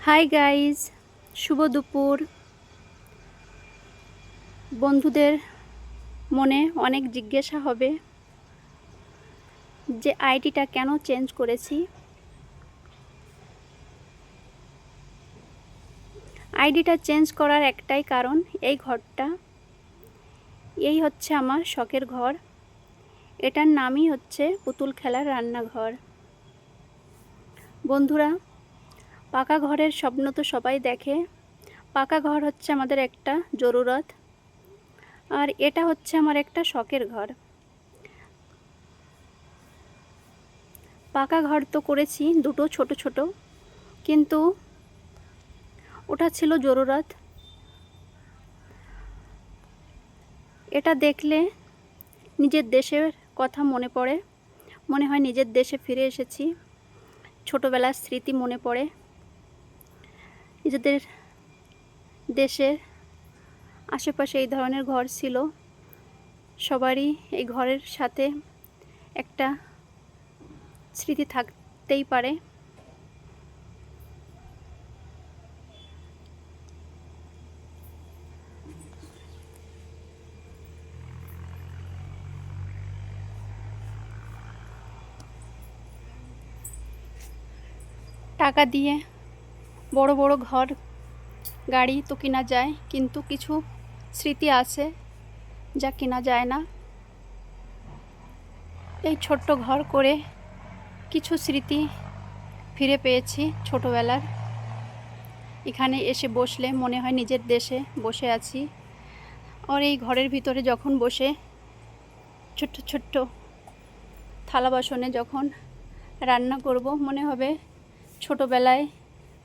Hi guys, শুভ দুপুর। বন্ধুদের মনে অনেক জিজ্ঞাসা হবে যে আইডিটা কেন চেঞ্জ করেছি। আইডিটা চেঞ্জ করার একটাই কারণ, এই ঘরটা, এই হচ্ছে আমার শখের ঘর। এটার নামই হচ্ছে পুতুল খেলার রান্নাঘর। বন্ধুরা, পাকা ঘরের স্বপ্ন তো সবাই দেখে। পাকা ঘর হচ্ছে আমাদের একটা জরুরত, আর এটা হচ্ছে আমার একটা শখের ঘর। পাকা ঘর তো করেছি দুটো ছোট ছোট, কিন্তু ওটা ছিল জরুরত। এটা দেখলে নিজের দেশের কথা মনে পড়ে, মনে হয় নিজের দেশে ফিরে এসেছি। ছোটোবেলার স্মৃতি মনে পড়ে। নিজেদের দেশের আশেপাশে এই ধরনের ঘর ছিল, সবারই এই ঘরের সাথে একটা স্মৃতি থাকতেই পারে। টাকা দিয়ে বড় বড় ঘর গাড়ি তো কেনা যায়, কিন্তু কিছু স্মৃতি আছে যা কেনা যায় না। এই ছোট্ট ঘর করে কিছু স্মৃতি ফিরে পেয়েছি ছোটোবেলার। এখানে এসে বসলে মনে হয় নিজের দেশে বসে আছি। আর এই ঘরের ভিতরে যখন বসে ছোট্ট ছোট্ট থালা বাসনে যখন রান্না করব, মনে হবে ছোটোবেলায়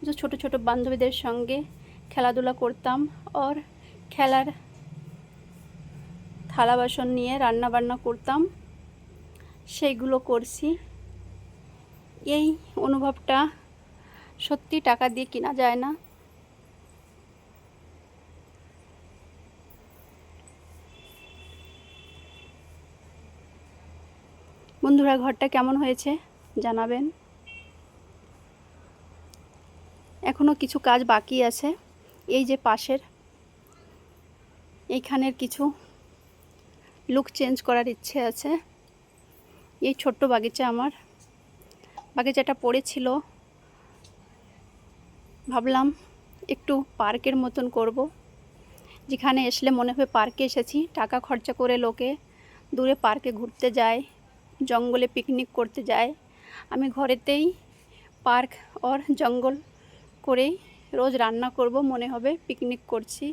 যে ছোট ছোট বান্ধবীদের সঙ্গে খেলাধুলা করতাম, আর খেলার থালা বাসন নিয়ে রান্না বান্না করতাম, সেইগুলো করছি। এই অনুভবটা সত্যি টাকা দিয়ে কেনা যায় না। বন্ধুরা, ঘরটা কেমন হয়েছে জানাবেন। এখনও কিছু কাজ বাকি আছে। এই যে পাশের এইখানের কিছু লুক চেঞ্জ করার ইচ্ছে আছে। এই ছোট্ট বাগিচা, আমার বাগিচাটা পড়েছিল, ভাবলাম একটু পার্কের মতন করব, যেখানে আসলে মনে হয় পার্কে এসেছি। টাকা খরচা করে লোকে দূরে পার্কে ঘুরতে যায়, জঙ্গলে পিকনিক করতে যায়। আমি ঘরেতেই পার্ক আর জঙ্গল করেই রোজ রান্না করব, মনে হবে পিকনিক করছি।